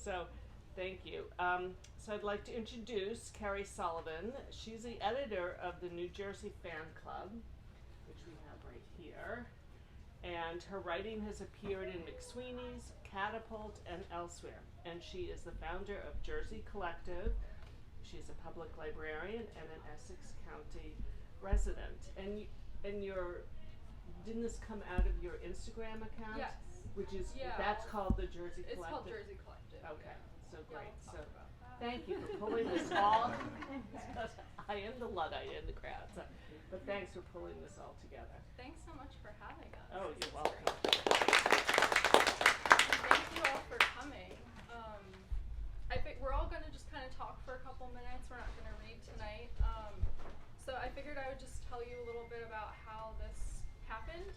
So, thank you. So I'd like to introduce Kerri Sullivan. She's the editor of the New Jersey Fan Club, which we have right here. And her writing has appeared in McSweeney's, Catapult, and elsewhere. And she is the founder of Jersey Collective. She's a public librarian and an Essex County resident. And your, didn't this come out of your Instagram account? Yes. Which is, Yeah. that's called the Jersey Collective? It's called Jersey Collective. Okay, so Yeah, great. we'll So talk about that. thank you for pulling this all. I am the Luddite in the crowd, so, but thanks for pulling this all together. Thanks so much for having us. Oh, This you're is welcome. great. And thank you all for coming. I think we're all going to just kind of talk for a couple minutes. We're not going to read tonight. So I figured I would just tell you a little bit about how this happened.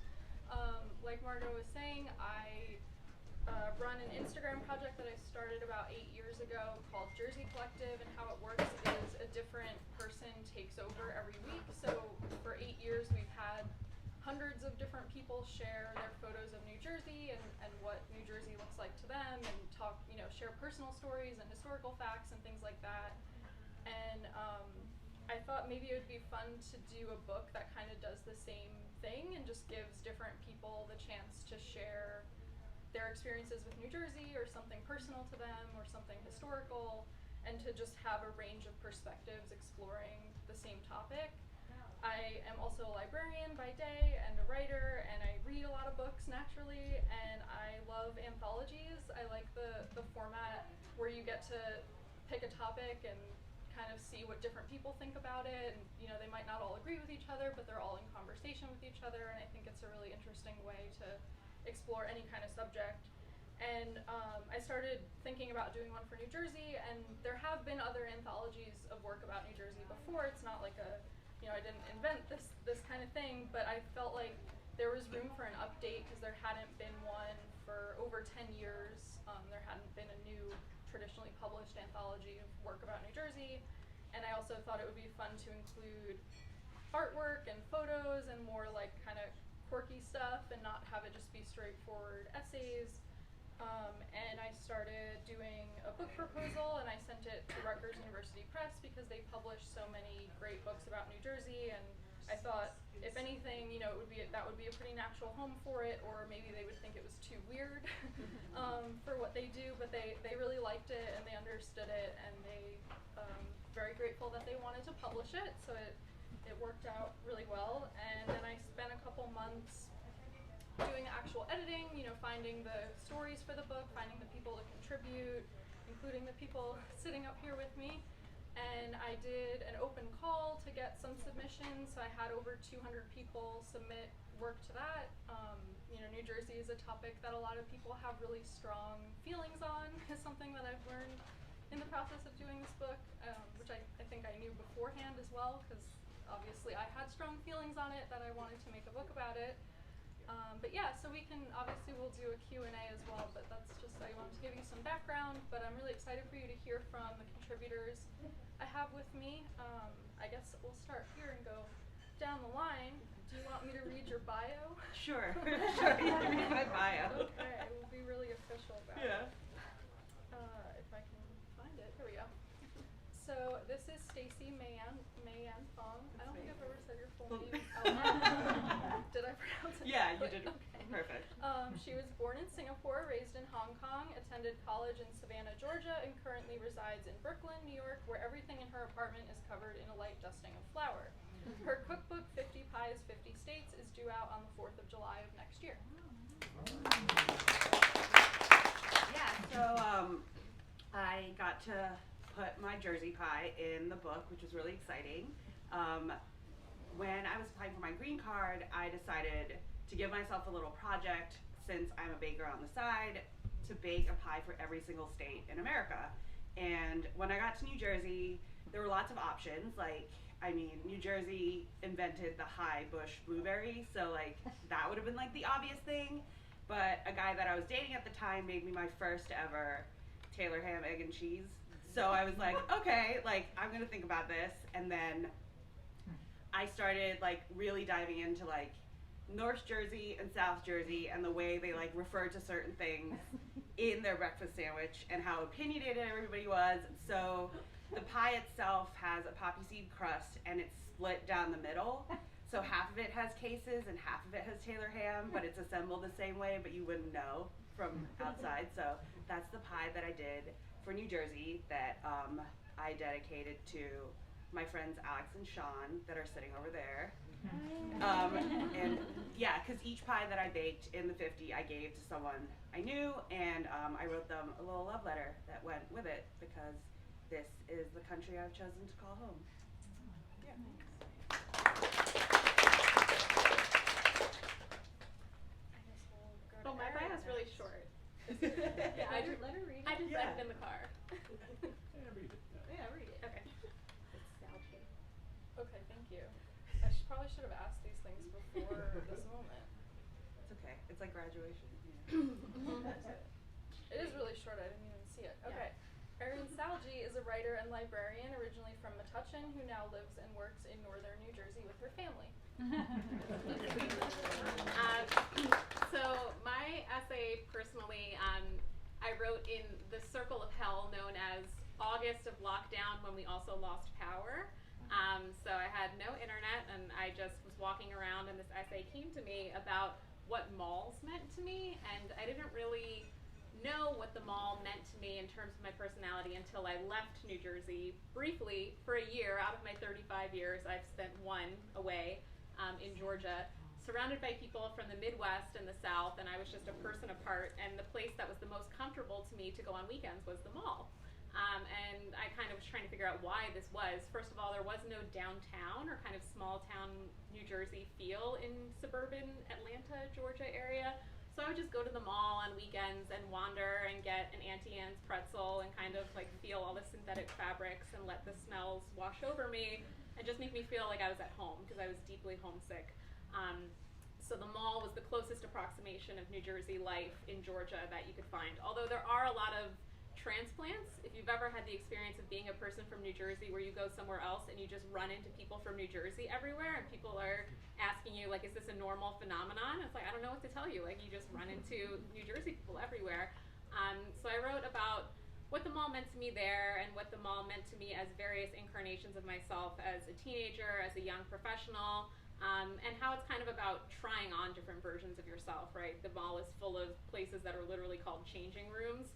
Like Margot was saying, I run an Instagram project that I started about 8 years ago called Jersey Collective, and how it works is a different person takes over every week. So for 8 years we've had hundreds of different people share their photos of New Jersey and what New Jersey looks like to them, and talk, share personal stories and historical facts and things like that. And I thought maybe it would be fun to do a book that kind of does the same thing and just gives different people the chance to share their experiences with New Jersey, or something personal to them, or something historical, and to just have a range of perspectives exploring the same topic. I am also a librarian by day and a writer, and I read a lot of books naturally, and I love anthologies. I like the format where you get to pick a topic and kind of see what different people think about it, and they might not all agree with each other, but they're all in conversation with each other, and I think it's a really interesting way to explore any kind of subject. And I started thinking about doing one for New Jersey, and there have been other anthologies of work about New Jersey before. It's not like I didn't invent this kind of thing, but I felt like there was room for an update because there hadn't been one for over 10 years. There hadn't been a new traditionally published anthology of work about New Jersey, and I also thought it would be fun to include artwork and photos and more like kind of quirky stuff, and not have it just be straightforward essays. And I started doing a book proposal, and I sent it to Rutgers University Press because they publish so many great books about New Jersey, and I thought, if anything, that would be a pretty natural home for it, or maybe they would think it was too weird for what they do, but they really liked it, and they understood it, and they very grateful that they wanted to publish it, so it worked out really well. And then I spent a couple months doing actual editing, finding the stories for the book, finding the people to contribute, including the people sitting up here with me. And I did an open call to get some submissions, so I had over 200 people submit work to that. New Jersey is a topic that a lot of people have really strong feelings on, is something that I've learned in the process of doing this book, which I think I knew beforehand as well, because obviously I had strong feelings on it that I wanted to make a book about it. But yeah, so we'll do a Q&A as well, but that's just, I wanted to give you some background, but I'm really excited for you to hear from the contributors I have with me. I guess we'll start here and go down the line. Do you want me to read your bio? Sure, sure, you can read my bio. Okay, it will be really official about it. Yeah. If I can find it, here we go. So this is Stacy Mayan Fong. I don't think I've ever said your full name out loud. Did I pronounce it? Yeah, you did. Okay. Perfect. She was born in Singapore, raised in Hong Kong, attended college in Savannah, Georgia, and currently resides in Brooklyn, New York, where everything in her apartment is covered in a light dusting of flour. Her cookbook, 50 Pies, 50 States, is due out on the 4th of July of next year. Yeah, so I got to put my Jersey pie in the book, which was really exciting. When I was applying for my green card, I decided to give myself a little project, since I'm a baker on the side, to bake a pie for every single state in America. And when I got to New Jersey, there were lots of options. New Jersey invented the high bush blueberry, so that would have been the obvious thing. But a guy that I was dating at the time made me my first ever Taylor ham, egg, and cheese. So I was like, okay, I'm gonna think about this. And then I started really diving into North Jersey and South Jersey and the way they like refer to certain things in their breakfast sandwich and how opinionated everybody was. So the pie itself has a poppy seed crust and it's split down the middle. So half of it has cases and half of it has Taylor ham, but it's assembled the same way, but you wouldn't know from outside. So that's the pie that I did for New Jersey that I dedicated to my friends Alex and Sean that are sitting over there. And yeah, because each pie that I baked in the 50 I gave to someone I knew, and I wrote them a little love letter that went with it because this is the country I've chosen to call home. Yeah. Oh, my bio is really short. Yeah, I just, let her read it. I just read it in the car. Yeah, read it. Yeah, read it. Okay. Nostalgia. Okay, thank you. I probably should have asked these things before this moment. It's okay. It's like graduation. Yeah. It is really short. I didn't even see it. Yeah. Okay. Erin Salge is a writer and librarian originally from Metuchen who now lives and works in northern New Jersey with her family. So my essay personally, I wrote in the circle of hell known as August of lockdown when we also lost power. So I had no internet and I just was walking around and this essay came to me about what malls meant to me, and I didn't really know what the mall meant to me in terms of my personality until I left New Jersey briefly for a year. Out of my 35 years, I've spent one away in Georgia, surrounded by people from the Midwest and the South, and I was just a person apart, and the place that was the most comfortable to me to go on weekends was the mall. And I kind of was trying to figure out why this was. First of all, there was no downtown or kind of small town New Jersey feel in suburban Atlanta, Georgia area. So I would just go to the mall on weekends and wander and get an Auntie Anne's pretzel and kind of like feel all the synthetic fabrics and let the smells wash over me and just make me feel like I was at home because I was deeply homesick. So the mall was the closest approximation of New Jersey life in Georgia that you could find. Although there are a lot of transplants. If you've ever had the experience of being a person from New Jersey where you go somewhere else and you just run into people from New Jersey everywhere and people are asking you, like, is this a normal phenomenon? It's like, I don't know what to tell you. Like, you just run into New Jersey people everywhere. So I wrote about what the mall meant to me there and what the mall meant to me as various incarnations of myself as a teenager, as a young professional, and how it's kind of about trying on different versions of yourself, right? The mall is full of places that are literally called changing rooms.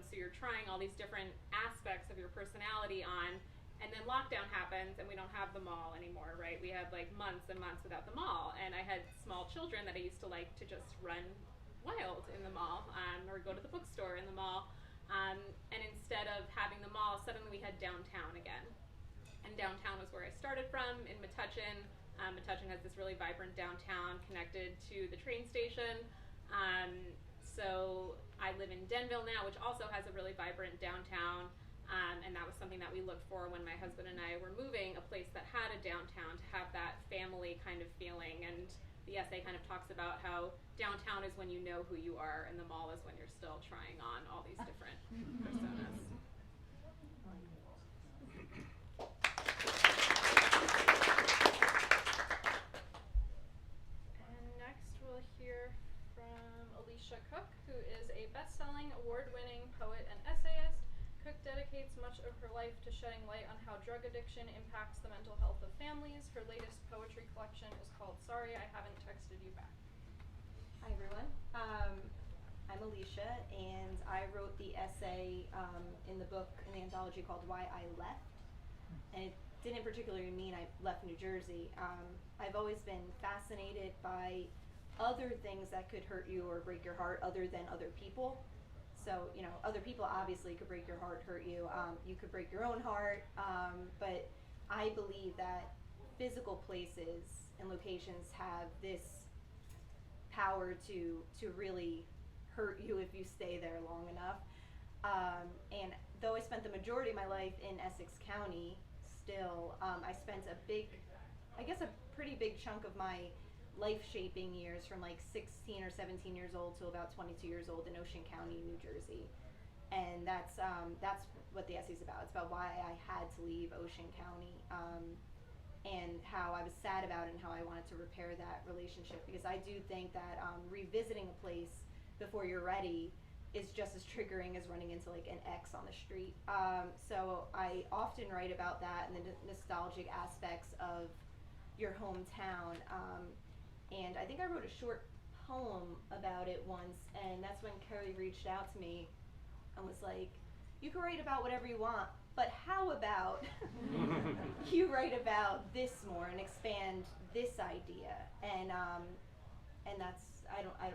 So you're trying all these different aspects of your personality on, and then lockdown happens and we don't have the mall anymore, right? We had like months and months without the mall, and I had small children that I used to like to just run wild in the mall, or go to the bookstore in the mall, and instead of having the mall, suddenly we had downtown again. And downtown was where I started from, in Metuchen. Metuchen has this really vibrant downtown connected to the train station. So I live in Denville now, which also has a really vibrant downtown, and that was something that we looked for when my husband and I were moving, a place that had a downtown to have that family kind of feeling. And the essay kind of talks about how downtown is when you know who you are, and the mall is when you're still trying on all these different personas. And next we'll hear from Alicia Cook, who is a best-selling, award-winning poet and essayist. Cook dedicates much of her life to shedding light on how drug addiction impacts the mental health of families. Her latest poetry collection is called Sorry I Haven't Texted You Back. Hi everyone, I'm Alicia, and I wrote the essay in the book, in the anthology called Why I Left, and it didn't particularly mean I left New Jersey. I've always been fascinated by other things that could hurt you or break your heart other than other people. So, you know, other people obviously could break your heart, hurt you. You could break your own heart, but I believe that physical places and locations have this power to really hurt you if you stay there long enough. And though I spent the majority of my life in Essex County, still, I spent a pretty big chunk of my life-shaping years from like 16 or 17 years old to about 22 years old in Ocean County, New Jersey. And that's what the essay's about. It's about why I had to leave Ocean County. and how I was sad about it and how I wanted to repair that relationship, because I do think that revisiting a place before you're ready is just as triggering as running into like an ex on the street. So I often write about that and the nostalgic aspects of your hometown. And I think I wrote a short poem about it once, and that's when Kerri reached out to me and was like, you can write about whatever you want, but how about you write about this more and expand this idea? And that's,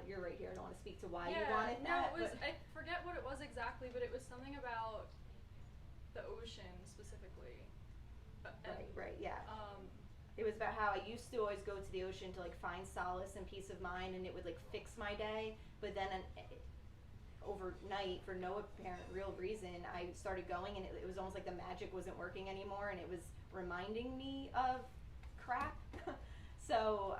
you're right here, I don't want to speak to why you wanted that. No, I forget what it was exactly, but it was something about the ocean specifically. Right, yeah. It was about how I used to always go to the ocean to like find solace and peace of mind, and it would like fix my day. But then overnight, for no apparent real reason, I started going, and it was almost like the magic wasn't working anymore, and it was reminding me of crap. So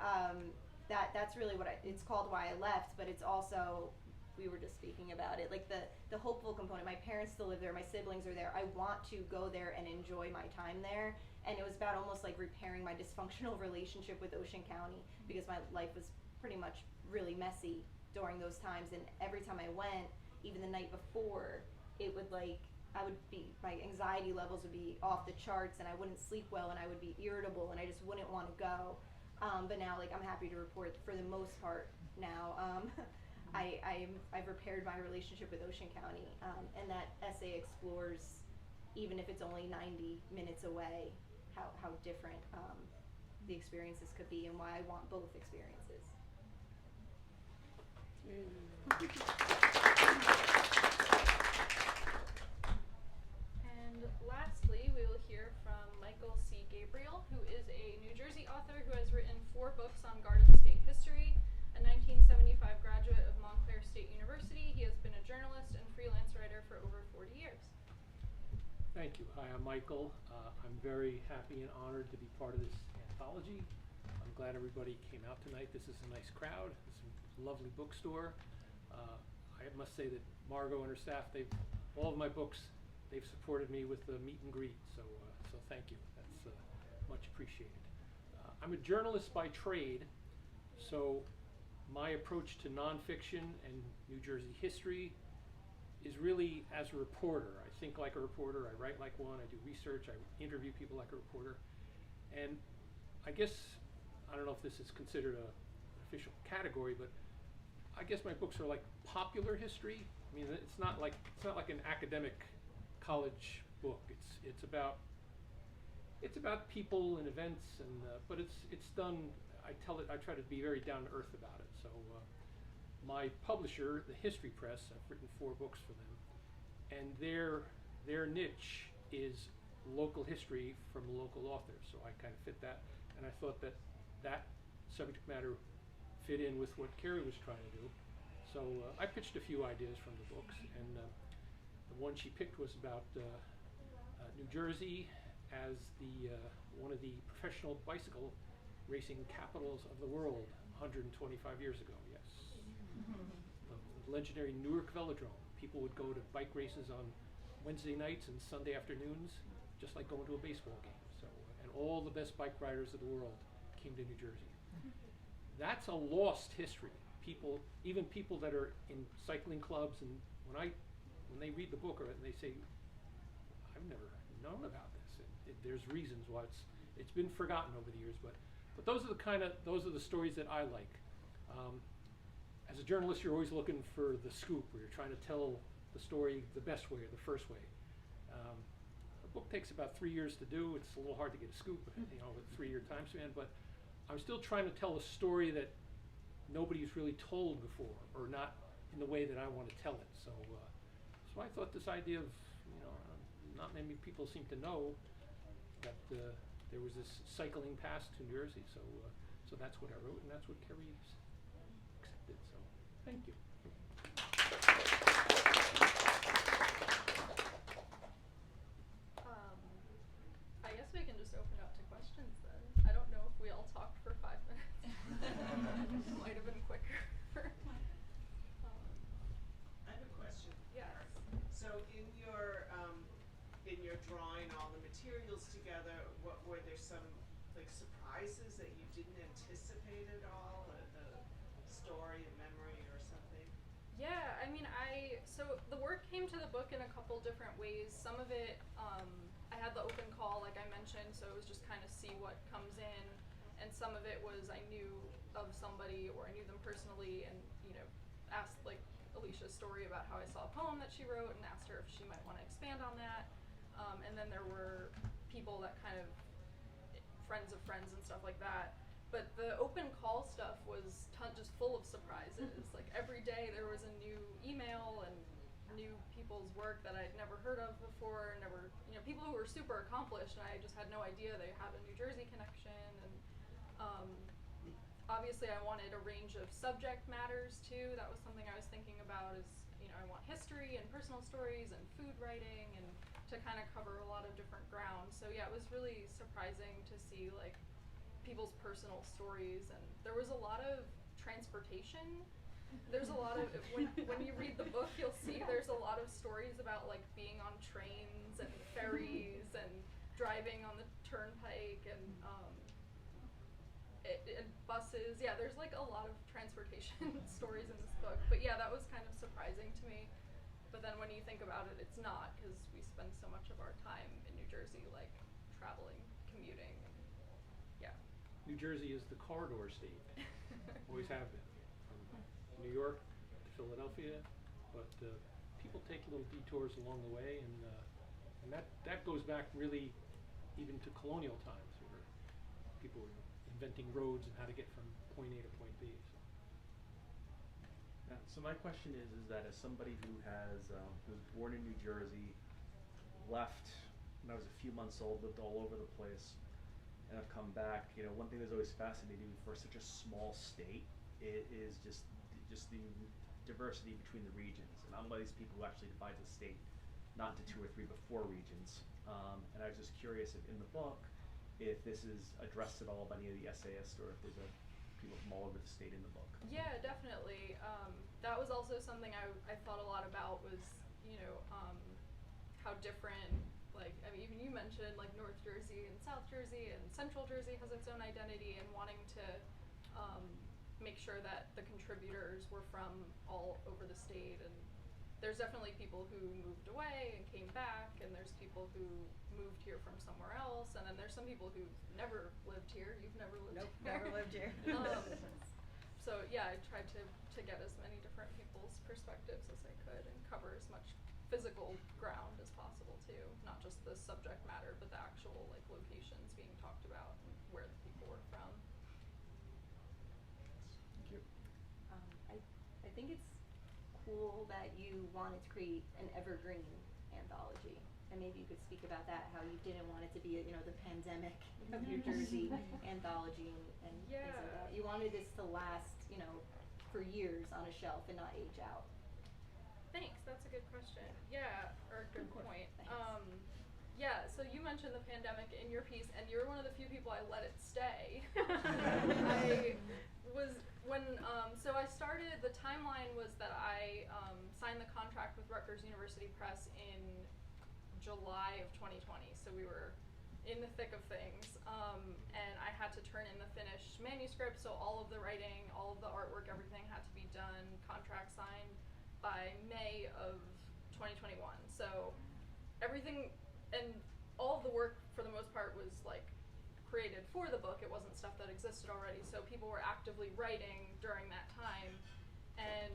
that's really what it's called Why I Left, but it's also, we were just speaking about it, like the hopeful component. My parents still live there, my siblings are there. I want to go there and enjoy my time there. And it was about almost like repairing my dysfunctional relationship with Ocean County, because my life was pretty much really messy during those times. And every time I went, even the night before, it would like, my anxiety levels would be off the charts, and I wouldn't sleep well, and I would be irritable, and I just wouldn't want to go. But now, like, I'm happy to report, for the most part now, I've repaired my relationship with Ocean County, and that essay explores, even if it's only 90 minutes away, how different the experiences could be, and why I want both experiences. And lastly, we will hear from Michael C. Gabriel, who is a New Jersey author who has written 4 books on Garden State history, a 1975 graduate of Montclair State University. He has been a journalist and freelance writer for over 40 years. Thank you. Hi, I'm Michael. I'm very happy and honored to be part of this anthology. I'm glad everybody came out tonight. This is a nice crowd. It's a lovely bookstore. I must say that Margot and her staff, all of my books, they've supported me with the meet and greet, so thank you. That's much appreciated. I'm a journalist by trade, so my approach to nonfiction and New Jersey history is really as a reporter. I think like a reporter, I write like one, I do research, I interview people like a reporter. And I guess, I don't know if this is considered an official category, but I guess my books are like popular history. I mean, it's not like an academic college book. It's about people and events, and but it's done. I try to be very down to earth about it. So my publisher, the History Press, I've written 4 books for them, and their niche is local history from local authors. So I kind of fit that, and I thought that subject matter fit in with what Kerri was trying to do. So I pitched a few ideas from the books, and the one she picked was about New Jersey as one of the professional bicycle racing capitals of the world 125 years ago, yes. The legendary Newark Velodrome. People would go to bike races on Wednesday nights and Sunday afternoons, just like going to a baseball game. So, and all the best bike riders of the world came to New Jersey. That's a lost history. Even people that are in cycling clubs, and when they read the book, and they say, "I've never known about this." There's reasons why it's been forgotten over the years, but those are the stories that I like. As a journalist, you're always looking for the scoop, where you're trying to tell the story the best way or the first way. A book takes about 3 years to do. It's a little hard to get a scoop, with a 3-year time span, but I'm still trying to tell a story that nobody's really told before, or not in the way that I want to tell it. So I thought this idea of, not many people seem to know that there was this cycling past to New Jersey. So that's what I wrote, and that's what Kerri's accepted. So thank you. I guess we can just open up to questions then. I don't know if we all talked for 5 minutes. It might have been quicker. I have a question. Yes. So in your drawing all the materials together, were there some like surprises that you didn't anticipate at all, the story, a memory, or something? Yeah, I mean, so the work came to the book in a couple different ways. Some of it, I had the open call, like I mentioned, so it was just kind of see what comes in. And some of it was I knew of somebody or I knew them personally and, you know, asked like Alicia's story about how I saw a poem that she wrote and asked her if she might want to expand on that. And then there were people that kind of, friends of friends and stuff like that. But the open call stuff was just full of surprises. Like every day there was a new email and new people's work that I'd never heard of before, never, you know, people who were super accomplished and I just had no idea they had a New Jersey connection. And obviously I wanted a range of subject matters too. That was something I was thinking about is, you know, I want history and personal stories and food writing and to kind of cover a lot of different ground. So yeah, it was really surprising to see like people's personal stories, and there was a lot of transportation. There's a lot of, when you read the book, you'll see there's a lot of stories about like being on trains and ferries and driving on the turnpike and buses. Yeah, there's like a lot of transportation stories in this book. But yeah, that was kind of surprising to me. But then when you think about it, it's not, because we spend so much of our time in New Jersey like traveling, commuting. Yeah. New Jersey is the corridor state. Always have been. From New York to Philadelphia, but people take little detours along the way, and that goes back really even to colonial times, where people were inventing roads and how to get from point A to point B. So my question is that as somebody who was born in New Jersey, left when I was a few months old, lived all over the place, and I've come back, you know, one thing that's always fascinating me for such a small state, it is just the diversity between the regions. And I'm one of these people who actually divides the state not into 2 or 3 but 4 regions. And I was just curious if in the book, if this is addressed at all by any of the essayists, or if there's people from all over the state in the book. Yeah, definitely. That was also something I thought a lot about was, you know, how different, like, I mean, even you mentioned, like, North Jersey and South Jersey and Central Jersey has its own identity, and wanting to make sure that the contributors were from all over the state. And there's definitely people who moved away and came back, and there's people who moved here from somewhere else, and then there's some people who've never lived here. You've never lived Nope, here. never lived here. So yeah, I tried to get as many different people's perspectives as I could and cover as much physical ground as possible too, not just the subject matter, but the actual like locations being talked about and where the people were from. Thank you. I think it's cool that you wanted to create an evergreen anthology. And maybe you could speak about that, how you didn't want it to be, you know, the pandemic of New Jersey anthology and things like that. You wanted this to last, you know, for years on a shelf and not age out. Thanks, that's a good question. Yeah, or a good point. Thanks. Yeah, so you mentioned the pandemic in your piece, and you're one of the few people I let it stay. So I started, the timeline was that I signed the contract with Rutgers University Press in July of 2020, so we were in the thick of things, and I had to turn in the finished manuscript, so all of the writing, all of the artwork, everything had to be done, contract signed by May of 2021. So everything, and all of the work for the most part was like created for the book. It wasn't stuff that existed already, so people were actively writing during that time. And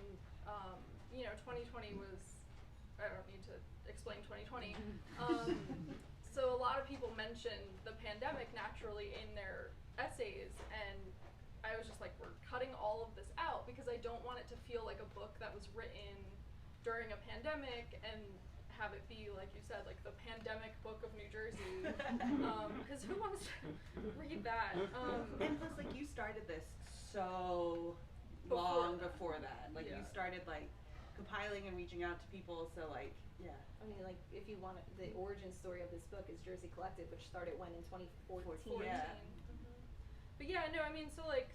you know, 2020 was, I don't need to explain 2020. So a lot of people mentioned the pandemic naturally in their essays, and I was just like, we're cutting all of this out because I don't want it to feel like a book that was written during a pandemic and have it be, like you said, like the pandemic book of New Jersey, because who wants to read that? And plus, like, you started this so long before that. Like, Yeah. you started, like, compiling and reaching out to people, so, like, yeah. I mean, like, if you want the origin story of this book is Jersey Collective, which started when in 2014. Yeah. But yeah, no, I mean, so like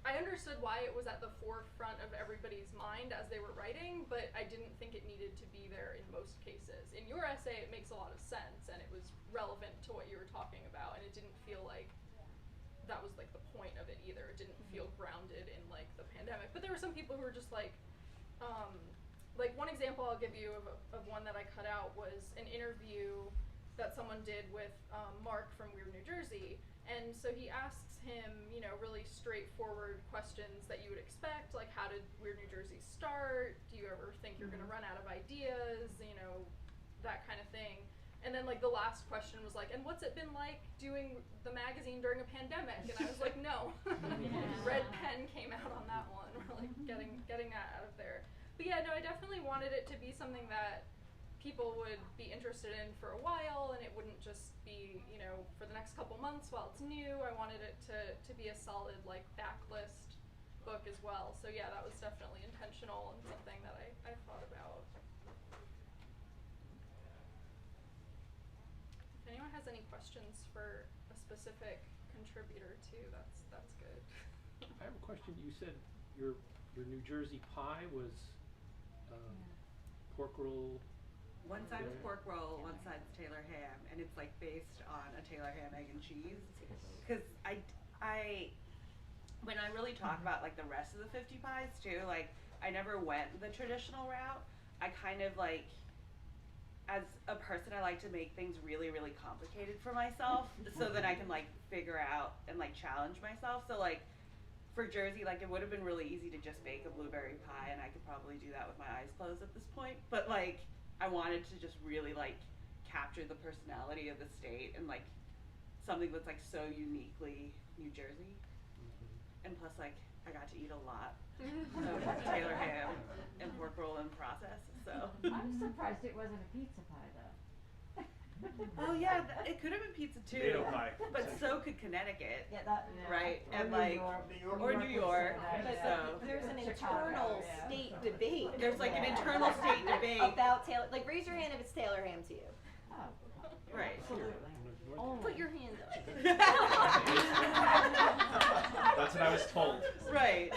I understood why it was at the forefront of everybody's mind as they were writing, but I didn't think it needed to be there in most cases. In your essay, it makes a lot of sense, and it was relevant to what you were talking about, and it didn't feel like that was like the point of it either. It didn't feel grounded in like the pandemic. But there were some people who were just like one example I'll give you of one that I cut out was an interview that someone did with Mark from Weird New Jersey. And so he asks him, you know, really straightforward questions that you would expect, like how did Weird New Jersey start? Do you ever think you're gonna run out of ideas? You know, that kind of thing. And then like the last question was like, and what's it been like doing the magazine during a pandemic? And I was like, no. Red pen came out on that one, really getting that out of there. But yeah, no, I definitely wanted it to be something that people would be interested in for a while, and it wouldn't just be, you know, for the next couple months while it's new. I wanted it to be a solid like backlist book as well. So yeah, that was definitely intentional and something that I thought about. If anyone has any questions for a specific contributor too, that's good. I have a question. You said your New Jersey pie was pork roll. One side is pork roll, one side's Taylor ham, and it's like based on a Taylor ham, egg, and cheese. Because I when I really talk about like the rest of the 50 pies too, like I never went the traditional route. I kind of like, as a person, I like to make things really, really complicated for myself so that I can like figure out and like challenge myself. So like for Jersey, like it would have been really easy to just bake a blueberry pie, and I could probably do that with my eyes closed at this point. But like I wanted to just really like capture the personality of the state and like something that's like so uniquely New Jersey. And plus like I got to eat a lot of Taylor ham and pork roll in process, so. I'm surprised it wasn't a pizza pie though. Oh yeah, it could have been pizza too. Tomato pie. But so could Connecticut. Yeah, that, yeah. Right, Or and New like, York. or New York, But so. there's an Chicago, internal yeah. state debate. There's like an internal state debate. About Taylor, like raise your hand if it's Taylor ham to you. Oh, Right. absolutely. Oh. Put your hand up. That's what I was told. Right.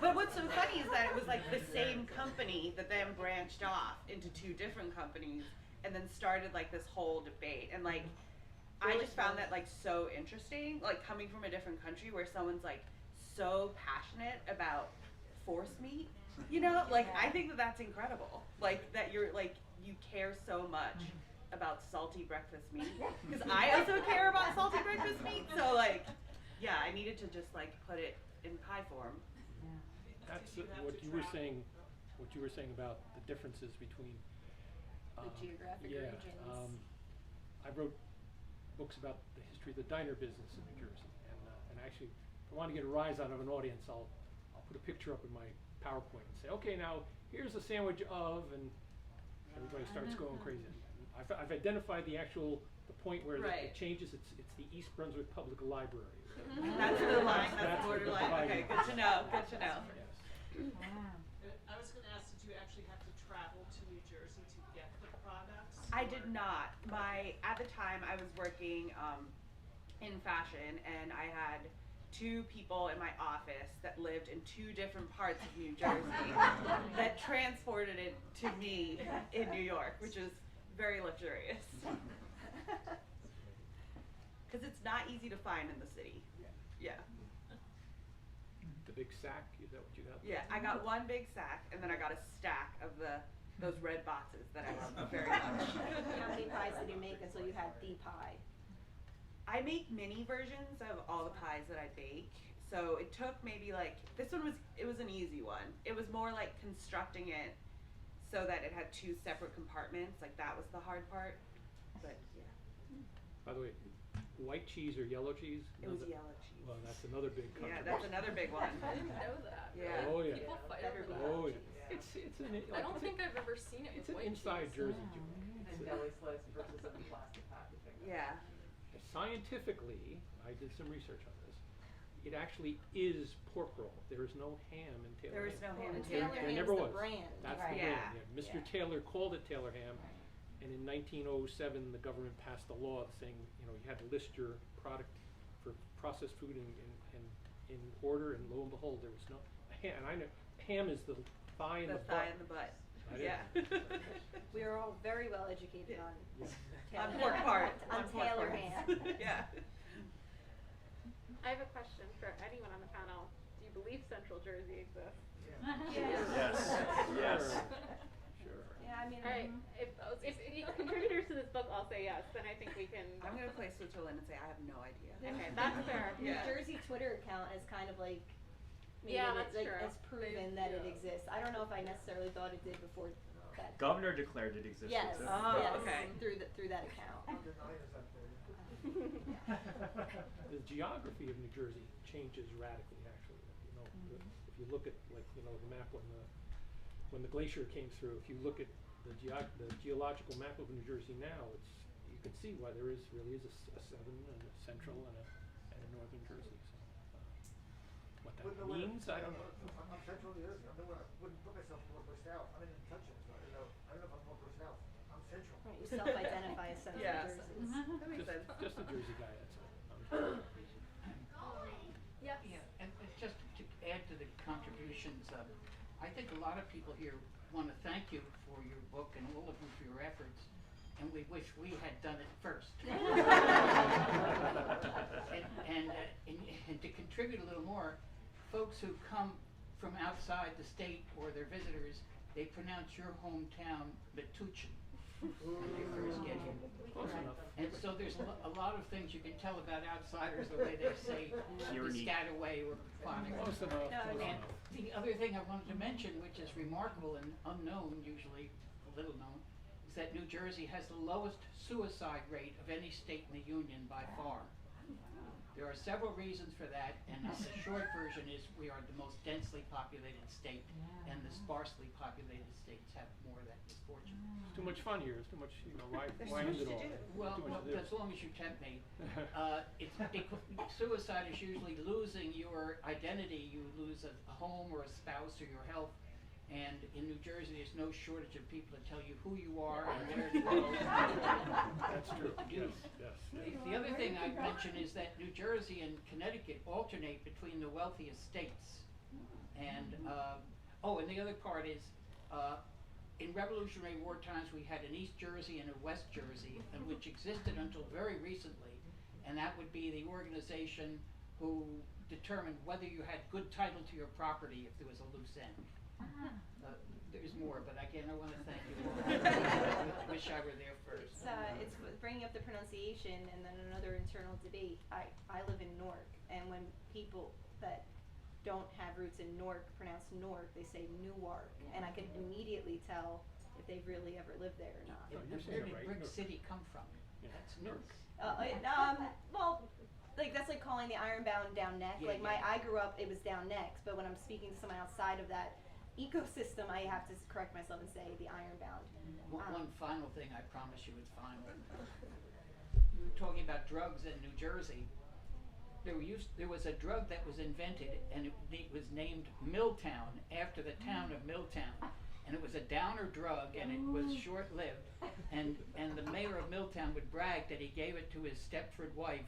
But what's so funny is that it was like the same company that then branched off into two different companies and then started like this whole debate. And like, I just found that like so interesting, like coming from a different country where someone's like so passionate about force meat, you know, like I think that that's incredible. Like that you're like, you care so much about salty breakfast meat, because I also care about salty breakfast meat. So like, yeah, I needed to just like put it in pie form. That's what you were saying. What you were saying about the differences between The geographic yeah, regions. I wrote books about the history of the diner business in New Jersey, and actually, if I want to get a rise out of an audience, I'll put a picture up in my PowerPoint and say, okay, now here's a sandwich of, and everybody starts going crazy. I've identified the point where Right. it changes. It's the East Brunswick Public Library. That's the line, that's That's the what the borderline. Okay, dividing good to know, good to know. Yes. Wow. I was going to ask, did you actually have to travel to New Jersey to get the products? I did not. At the time I was working in fashion, and I had two people in my office that lived in two different parts of New Jersey that transported it to me in New York, which is very luxurious. Because it's not easy to find in the city. Yeah. The big sack, is that what you got? Yeah, I got one big sack, and then I got a stack of those red boxes that I love very much. How many pies did you make until you had the pie? I make mini versions of all the pies that I bake. So it took maybe like, this one was an easy one. It was more like constructing it so that it had two separate compartments. Like that was the hard part. But yeah, By the way, white cheese or yellow cheese? it was yellow cheese. Well, that's another big Yeah, controversy. that's another big one. I didn't know that. Yeah. Oh yeah. People fight Better over be that. Oh cheese. yeah. It's an I don't think I've ever seen it it's with an white inside cheese. Jersey Yeah. joke. And It's a- deli slice versus a plastic packaging. Yeah. Scientifically, I did some research on this. It actually is pork roll. There is no ham in Taylor There is ham. no ham in And Taylor Taylor There ham's never the was. brand. That's Right. the Yeah. brand. Yeah. Mr. Yeah. Taylor called it Taylor ham, and in 1907, the government passed a law saying, you know, you had to list your product for processed food in order, and lo and behold, there was no ham. And I know ham is the thigh and The the thigh butt. and the butt. I Yeah. We are all very well educated on Yeah. Taylor On pork ham. part. On pork Taylor parts. ham. Yeah. I have a question for anyone on the panel. Do you believe Central Jersey exists? Yes. Yes. Sure. Yeah, I mean, All right. If contributors to this book all say yes, then I think we can. I'm gonna play Switzerland and say I have no idea. Okay, that's fair. New Yeah. Jersey Twitter account is kind of like made Yeah, it, that's like, true. has proven that it exists. I don't know if I necessarily thought it did before that. Governor declared it existed. Yes. too. Oh, yes, okay. Through that account. The geography of New Jersey changes radically, actually. You know, if you look at, like, you know, the map when the glacier came through, if you look at the geological map of New Jersey now, you can see why there really is a southern and a central and a northern Jersey. So, what that means, I don't know. I'm Central New Jersey. I wouldn't put myself more south. I didn't touch it. So I don't know if I'm more south. I'm Central. Right, you self-identify as Central Yes. Jersey. That makes sense. Just a Jersey guy, that's it. Yes. Yeah, and just to add to the contributions, I think a lot of people here want to thank you for your book and all of you for your efforts, and we wish we had done it first. And to contribute a little more, folks who come from outside the state or they're visitors, they pronounce your hometown Metuchen when they first get here. Close enough. And so there's a lot of things you can tell about outsiders, the way they say Kearney. Piscataway or Quantico. Close enough. No, Close And enough. the other thing I wanted to mention, which is remarkable and unknown, usually little known, is that New Jersey has the lowest suicide rate of any state in the Union by far. There are several reasons for that, and the short version is we are the most densely populated state, and the sparsely populated states have more of that misfortune. It's too much fun here. It's too much, you know, why There's end too it much all? to do. Well, Too much to do. as long as you tempt me. Suicide is usually losing your identity. You lose a home or a spouse or your health. And in New Jersey, there's no shortage of people that tell you who you are and where to go. That's true. What to do. Yes. The other thing I'd mention is that New Jersey and Connecticut alternate between the wealthiest states. And, and the other part is, in Revolutionary War times, we had an East Jersey and a West Jersey, and which existed until very recently. And that would be the organization who determined whether you had good title to your property if there was a loose end. There's more, but again, I want to thank you all. Wish I were there first. It's bringing up the pronunciation and then another internal debate. I live in Newark, and when people that don't have roots in Newark pronounce Newark, they say Newark, and I can immediately tell if they've really ever lived there or not. No, And you're where saying it did right. Brick Newark. City come from? Yeah. That's Newark. Well, like that's like calling the Ironbound down neck. Yeah, like yeah. I grew up, it was down necks, but when I'm speaking to someone outside of that ecosystem, I have to correct myself and say the Ironbound. One final thing, I promise you it's final. You were talking about drugs in New Jersey. There was a drug that was invented, and it was named Milltown after the town of Milltown. And it was a downer drug, and it was short-lived. And the mayor of Milltown would brag that he gave it to his Stepford wife,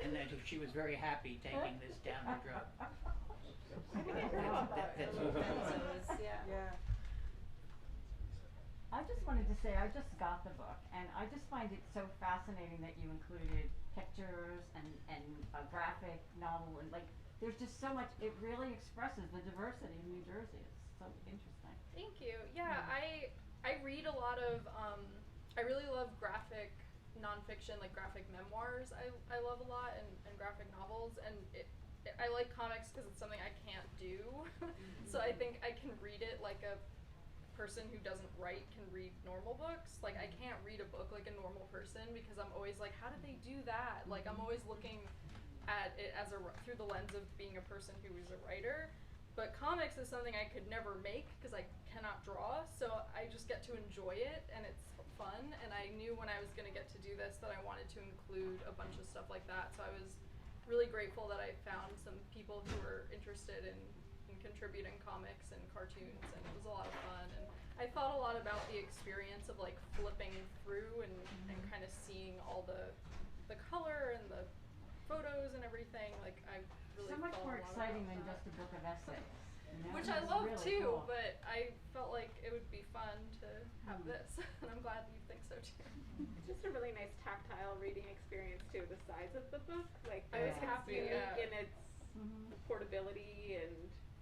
and that she was very happy taking this downer drug. That's all. Benzos, yeah. I just wanted to say, I just got the book, and I just find it so fascinating that you included pictures and a graphic novel, and like, there's just so much, it really expresses the diversity of New Jersey. It's so interesting. Thank you. Yeah, I read a lot of I really love graphic nonfiction, like graphic memoirs. I love a lot, and graphic novels, and I like comics because it's something I can't do. So I think I can read it like a person who doesn't write can read normal books. Like I can't read a book like a normal person because I'm always like, how did they do that? Like I'm always looking at it as through the lens of being a person who is a writer. But comics is something I could never make because I cannot draw, so I just get to enjoy it, and it's fun. And I knew when I was going to get to do this that I wanted to include a bunch of stuff like that, so I was really grateful that I found some people who were interested in contributing comics and cartoons, and it was a lot of fun. And I thought a lot about the experience of like flipping through and kind of seeing all the color and the photos and everything. Like I really So much felt more a lot exciting about than that. just a book of essays. You know? Which I It's love really too, cool. but I felt like it would be fun to have this, and I'm glad you think so too. It's just a really nice tactile reading experience too. The size of the book, like I was it's happy, unique yeah. in its portability and.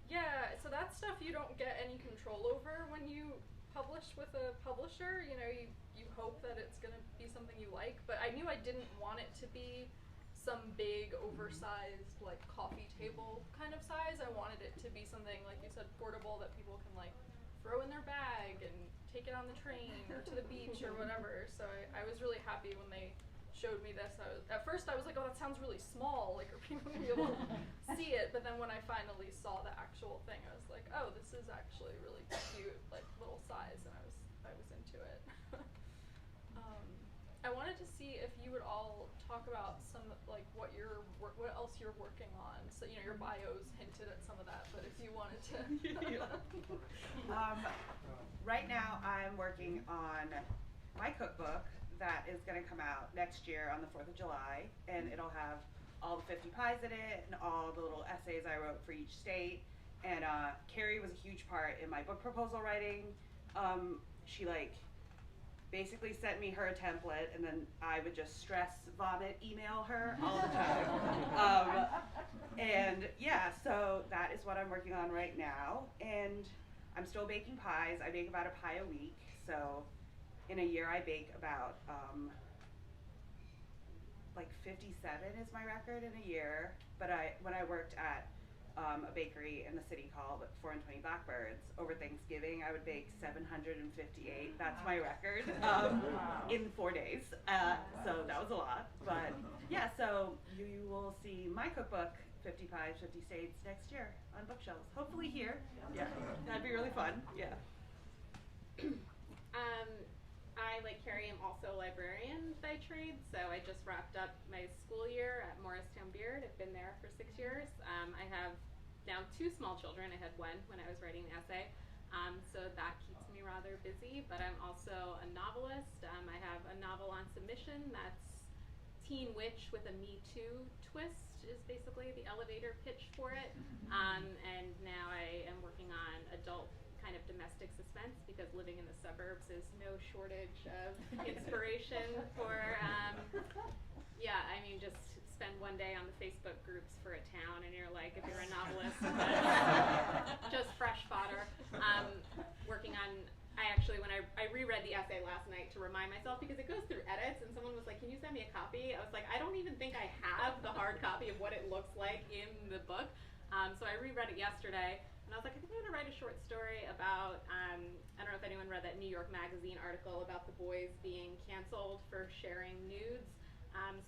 Yeah, so that stuff you don't get any control over when you publish with a publisher. You know, you hope that it's gonna be something you like, but I knew I didn't want it to be some big, oversized, like coffee table kind of size. I wanted it to be something, like you said, portable that people can like throw in their bag and take it on the train or to the beach or whatever. So I was really happy when they showed me this. At first I was like, oh, that sounds really small, like are people gonna be able to see it? But then when I finally saw the actual thing, I was like, oh, this is actually really cute, like little size, and I was into it. I wanted to see if you would all talk about some, like what else you're working on. So you know, your bios hinted at some of that, but if you wanted to. Right now I'm working on my cookbook that is going to come out next year on the 4th of July, and it'll have all the 50 pies in it and all the little essays I wrote for each state. And Kerri was a huge part in my book proposal writing. She like basically sent me her template, and then I would just stress vomit email her all the time. And yeah, so that is what I'm working on right now. And I'm still baking pies. I bake about a pie a week, so in a year I bake about like 57 is my record in a year. But when I worked at a bakery in the city called 420 Blackbirds, over Thanksgiving I would bake 758. That's my record in 4 days. So that was a lot. But yeah, so you will see my cookbook, 50 Pies, 50 States, next year on bookshelves. Hopefully here. Yeah, that'd be really fun. Yeah. I, like Kerri, am also a librarian by trade, so I just wrapped up my school year at Morristown Beard. I've been there for 6 years. I have now 2 small children. I had one when I was writing the essay, so that keeps me rather busy, but I'm also a novelist. I have a novel on submission that's teen witch with a Me Too twist is basically the elevator pitch for it, and now I am working on adult kind of domestic suspense, because living in the suburbs is no shortage of inspiration for yeah, I mean, just spend one day on the Facebook groups for a town and you're like, if you're a novelist, just fresh fodder. Working on, when I reread the essay last night to remind myself, because it goes through edits, and someone was like, can you send me a copy? I was like, I don't even think I have the hard copy of what it looks like in the book. So I reread it yesterday. And I was like, I think I'm going to write a short story about, I don't know if anyone read that New York Magazine article about the boys being canceled for sharing nudes.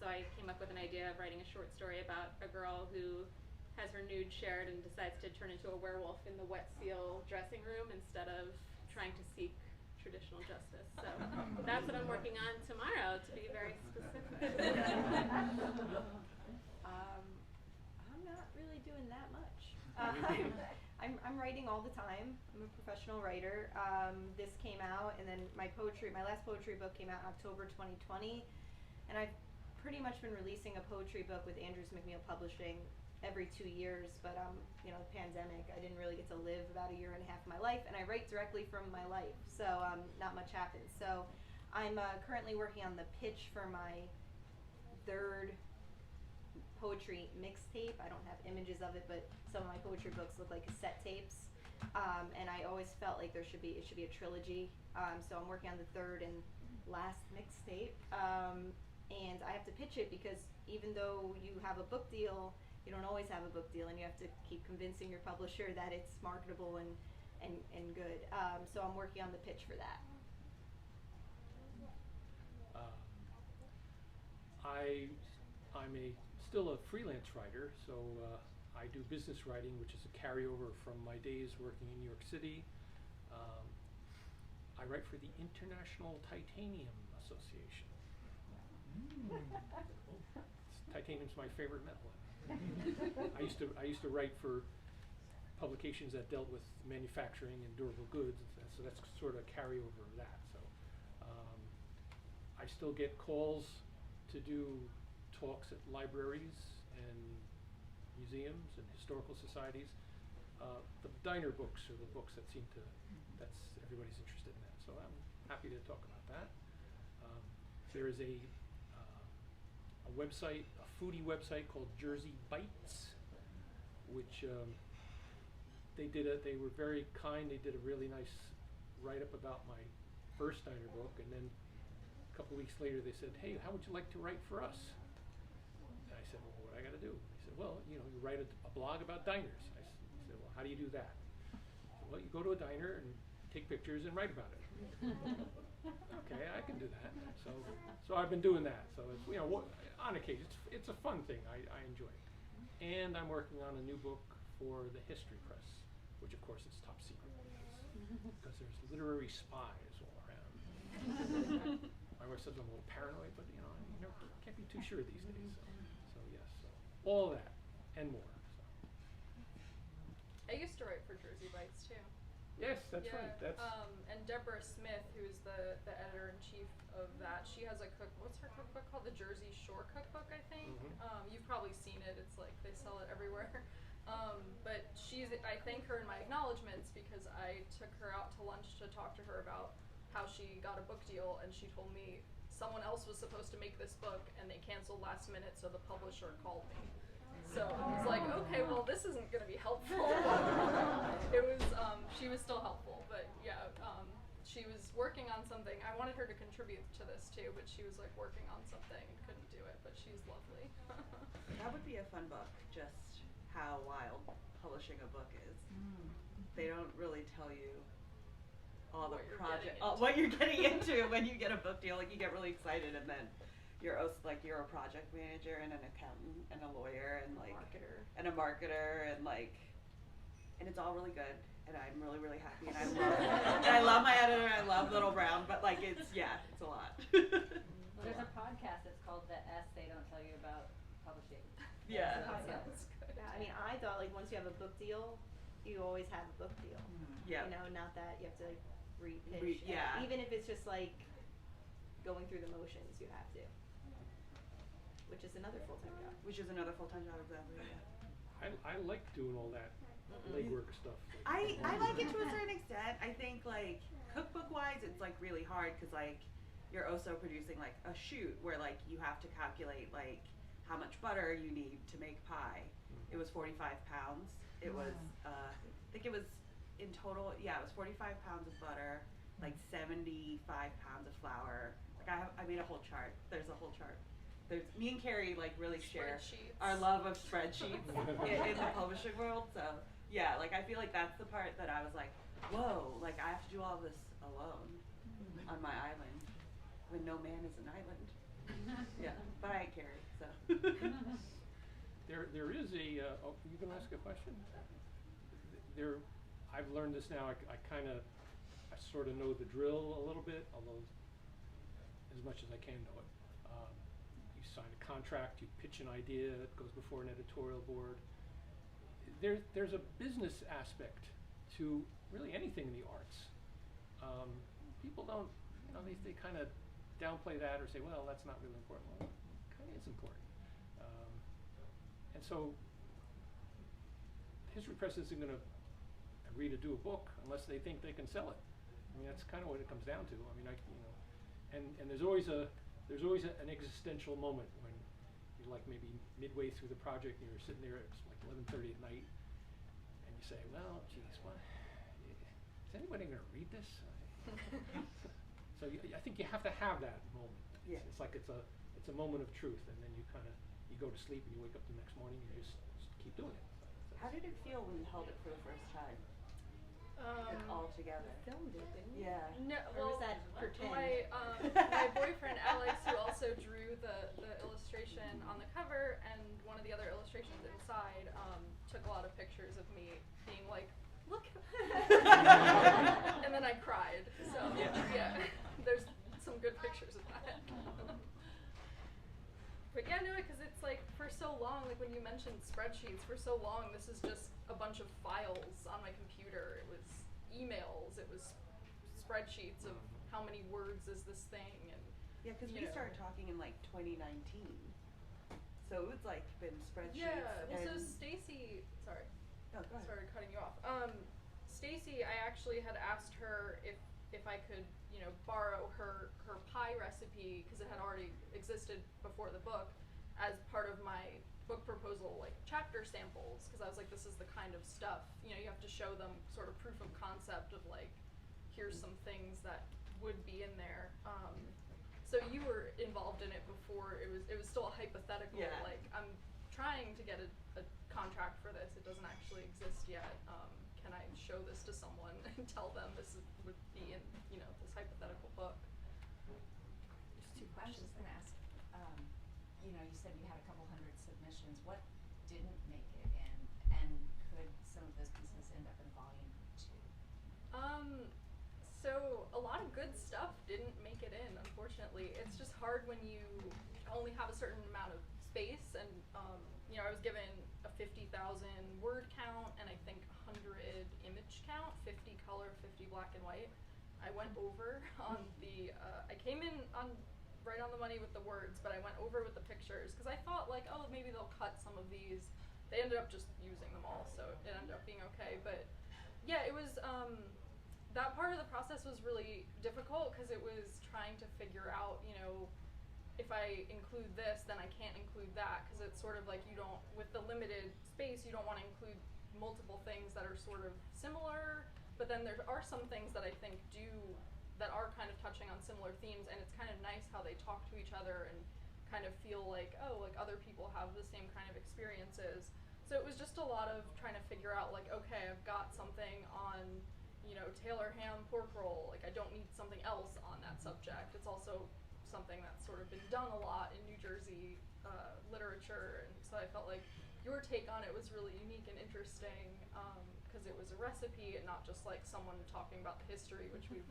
So I came up with an idea of writing a short story about a girl who has her nude shared and decides to turn into a werewolf in the wet seal dressing room instead of trying to seek traditional justice. So that's what I'm working on tomorrow, to be very specific. I'm not really doing that much. I'm writing all the time. I'm a professional writer. This came out, and then my last poetry book came out in October 2020, and I've pretty much been releasing a poetry book with Andrews McMeel Publishing every 2 years, but you know, the pandemic, I didn't really get to live about a year and a half of my life, and I write directly from my life, so not much happens. So I'm currently working on the pitch for my 3rd poetry mixtape. I don't have images of it, but some of my poetry books look like cassette tapes, and I always felt like it should be a trilogy. So I'm working on the 3rd and last mixtape, and I have to pitch it, because even though you have a book deal, you don't always have a book deal, and you have to keep convincing your publisher that it's marketable and good. So I'm working on the pitch for that. I'm still a freelance writer, so I do business writing, which is a carryover from my days working in New York City. I write for the International Titanium Association. Titanium's my favorite metal. I used to write for publications that dealt with manufacturing and durable goods, so that's sort of a carryover of that. So I still get calls to do talks at libraries and museums and historical societies. The diner books are the books that seem to, if everybody's interested in that. So I'm happy to talk about that. There is a website, a foodie website called Jersey Bites, which they were very kind. They did a really nice write-up about my first diner book, and then a couple weeks later they said, hey, how would you like to write for us? And I said, well, what do I got to do? They said, well, you write a blog about diners. I said, well, how do you do that? I said, well, you go to a diner and take pictures and write about it. Okay, I can do that. So I've been doing that. So it's, on occasion, it's a fun thing. I enjoy it. And I'm working on a new book for the History Press, which of course is top secret because there's literary spies all around. My wife says I'm a little paranoid, but you can't be too sure these days. So yes, all that and more. So. I used to write for Jersey Bites too. Yes, that's right. That's and Deborah Smith, who's the editor-in-chief of that, she has a what's her cookbook called? The Jersey Shore Cookbook, I think. You've probably seen it. It's like they sell it everywhere. But I thank her in my acknowledgments because I took her out to lunch to talk to her about how she got a book deal, and she told me someone else was supposed to make this book and they canceled last minute, so the publisher called me. So I was like, okay, well, this isn't going to be helpful. It was, she was still helpful, but yeah, she was working on something. I wanted her to contribute to this too, but she was like working on something and couldn't do it, but she's lovely. That would be a fun book, just how wild publishing a book is. They don't really tell you all the what you're getting into when you get a book deal. Like, you get really excited, and then you're a project manager and an accountant and a lawyer and like a marketer and it's all really good, and I'm really, really happy, and I love my editor, and I love Little Brown, but like it's a lot. Well, there's a podcast that's called The S They Don't Tell You About Publishing. Yeah. That's good. Yeah, I mean, I thought like once you have a book deal, you always have a book deal. Yeah. Not that you have to like re-pitch. Yeah. Even if it's just like going through the motions, you have to. Which is another full-time job. Exactly. Yeah. I like doing all that legwork stuff. I like it to a certain extent. I think like cookbook wise, it's like really hard because like you're also producing like a shoot where like you have to calculate like how much butter you need to make pie. It was 45 pounds. It was I think it was in total, it was 45 pounds of butter, like 75 pounds of flour. Like I made a whole chart. There's a whole chart. Me and Kerri like really share our love of spreadsheets in the publishing world. So yeah, like I feel like that's the part that I was like, whoa, like I have to do all this alone on my island when no man is an island. Yeah, but I ain't Kerri, so. There is a. You gonna ask a question? I've learned this now. I sort of know the drill a little bit, although as much as I can know it. You sign a contract, you pitch an idea, it goes before an editorial board. There's a business aspect to really anything in the arts. People don't, they kind of downplay that or say, well, that's not really important. Well, it kind of is important. And so, History Press isn't going to agree to do a book unless they think they can sell it. I mean, that's kind of what it comes down to. I mean, and there's always an existential moment when you're like maybe midway through the project and you're sitting there, it's like 11:30 at night, and you say, well, geez, what? Is anybody going to read this? So I think you have to have that moment. Yeah. It's like it's a moment of truth, and then you go to sleep and you wake up the next morning and you just keep doing it. How did it feel when you held it for the first time? All together. Filmed it, didn't you? Yeah. No, Or well, was that pretend? my boyfriend Alex, who also drew the illustration on the cover and one of the other illustrations inside, took a lot of pictures of me being like, look, and then I cried. So yeah, there's some good pictures of that. But yeah, no, because it's like for so long, like when you mentioned spreadsheets, for so long this is just a bunch of files on my computer. It was emails, it was spreadsheets of how many words is this thing, and Yeah, because we started talking in like 2019, so it's like been spreadsheets. Yeah, well, so and Stacy, sorry, go ahead. sorry cutting you off. Stacy, I actually had asked her if I could, you know, borrow her pie recipe, because it had already existed before the book, as part of my book proposal, like chapter samples, because I was like, this is the kind of stuff, you know, you have to show them sort of proof of concept of like, here's some things that would be in there. So you were involved in it before. It was still a hypothetical. Yeah. Like, I'm trying to get a contract for this. It doesn't actually exist yet. Can I show this to someone and tell them would be in, you know, this hypothetical book? There's two questions. I was going to ask, you know, you said you had a couple hundred submissions. What didn't make it in, and could some of those pieces end up in volume 2? So a lot of good stuff didn't make it in, unfortunately. It's just hard when you only have a certain amount of space, and you know, I was given a 50,000 word count and I think 100 image count, 50 color, 50 black and white. I went over on the, I came in on right on the money with the words, but I went over with the pictures, because I thought like, oh, maybe they'll cut some of these. They ended up just using them all, so it ended up being okay. But yeah, it was, that part of the process was really difficult, because it was trying to figure out, you know, if I include this, then I can't include that, because it's sort of like you don't, with the limited space, you don't want to include multiple things that are sort of similar, but then there are some things that I think that are kind of touching on similar themes, and it's kind of nice how they talk to each other and kind of feel like, oh, like other people have the same kind of experiences. So it was just a lot of trying to figure out like, okay, I've got something on, you know, Taylor ham pork roll, like I don't need something else on that subject. It's also something that's sort of been done a lot in New Jersey literature, and so I felt like your take on it was really unique and interesting, because it was a recipe and not just like someone talking about the history, which we've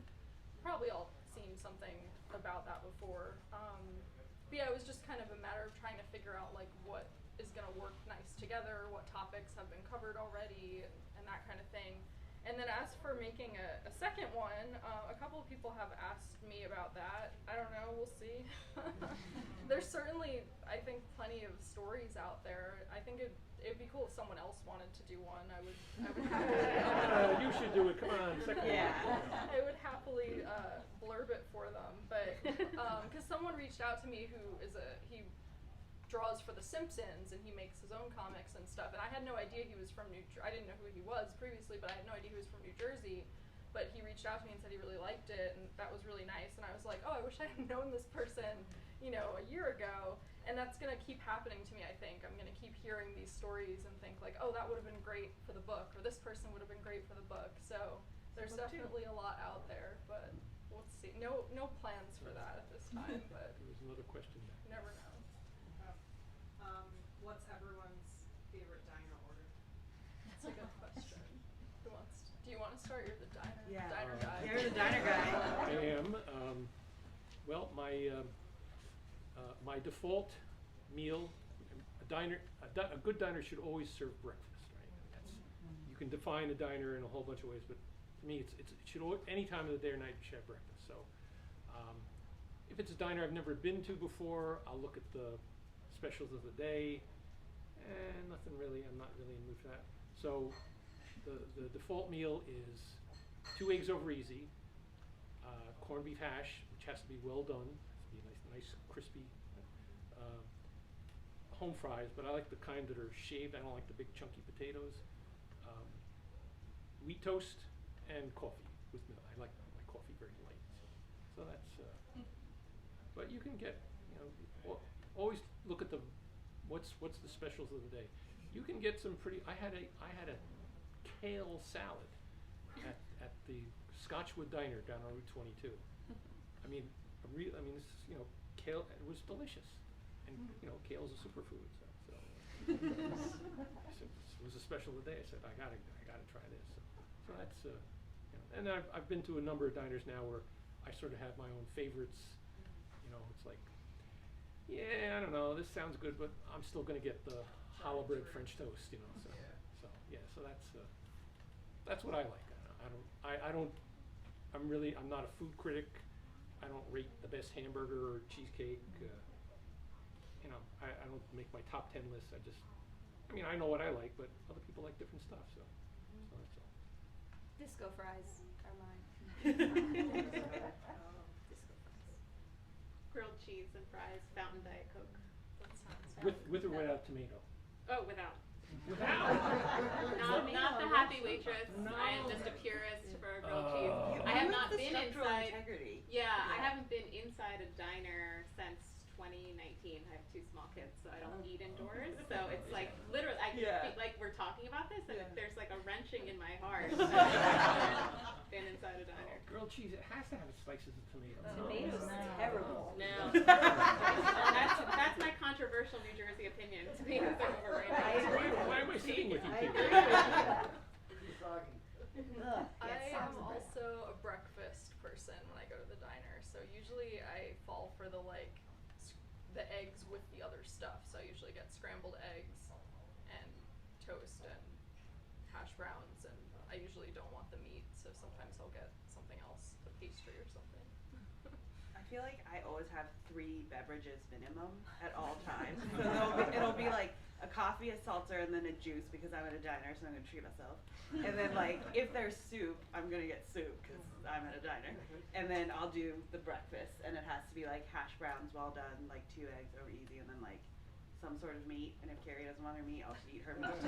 probably all seen something about that before. But yeah, it was just kind of a matter of trying to figure out like what is going to work nice together, what topics have been covered already, and that kind of thing. And then as for making a second one, a couple of people have asked me about that. I don't know, we'll see. There's certainly, I think, plenty of stories out there. I think it'd be cool if someone else wanted to do one. I would happily, You should do it, come on, second one. I would happily blurb it for them. But, because someone reached out to me he draws for The Simpsons, and he makes his own comics and stuff, and I had no idea he was from I didn't know who he was previously, but I had no idea he was from New Jersey. But he reached out to me and said he really liked it, and that was really nice. And I was like, oh, I wish I had known this person, you know, a year ago. And that's gonna keep happening to me, I think. I'm gonna keep hearing these stories and think like, oh, that would have been great for the book, or this person would have been great for the book. So there's definitely a lot out there, but we'll see. No plans for that at this time, but There was another question there. you never know. What's everyone's favorite diner order? That's a good question. Do you want to start? You're the diner Yeah. guy. You're the diner guy. I am. Well, my default meal, a good diner should always serve breakfast, right? You can define a diner in a whole bunch of ways, but to me, it should always, any time of the day or night, you should have breakfast. So, if it's a diner I've never been to before, I'll look at the specials of the day, and nothing really. I'm not really in the mood for that. So, the default meal is 2 eggs over easy, corned beef hash, which has to be well done. It has to be nice crispy. Home fries, but I like the kind that are shaved. I don't like the big chunky potatoes. Wheat toast and coffee with milk. I like my coffee very light. So that's. But you can get, you know, always look at what's the specials of the day. You can get some pretty. I had a kale salad at the Scotchwood Diner down on Route 22. I mean, this is, you know, kale. It was delicious, and you know, kale's a superfood. So it was a special today. I said I gotta try this. So that's you know, and I've been to a number of diners now where I sort of have my own favorites. You know, it's like, yeah, I don't know, this sounds good, but I'm still gonna get the challah bread French toast. You know, so that's what I like. I'm not a food critic. I don't rate the best hamburger or cheesecake. You know, I don't make my top 10 lists. I know what I like, but other people like different stuff. So that's all. Disco fries are mine. Disco fries. Grilled cheese and fries, fountain Diet Coke. That sounds With or without tomato? Oh, without. Without? Not the happy waitress. I am just a purist for grilled cheese. Oh. I have What's not the been structural inside. integrity? Yeah, I Yeah. haven't been inside a diner since 2019. I have 2 small kids, so I don't eat indoors. So it's like literally, I can Yeah. feel, like we're talking about this, and Yeah. there's like a wrenching in my heart. Been inside a diner. Grilled cheese, it has to have slices of tomato. Tomatoes No. terrible. No. That's my controversial New Jersey opinion. Tomatoes are overrated. I agree with Why am I sitting with you I people? agree with Too soggy. Ugh, I yeah, it am sounds bad. also a breakfast person when I go to the diner. So usually I fall for the the eggs with the other stuff. So I usually get scrambled eggs and toast and hash browns, and I usually don't want the meat. So sometimes I'll get something else, a pastry or something. I feel like I always have 3 beverages minimum at all times. So it'll be like a coffee, a seltzer, and then a juice because I'm at a diner, so I'm gonna treat myself. And then like if there's soup, I'm gonna get soup because I'm at a diner. And then I'll do the breakfast, and it has to be like hash browns, well done, like 2 eggs over easy, and then like some sort of meat. And if Kerri doesn't want her meat, I'll just eat her meat too.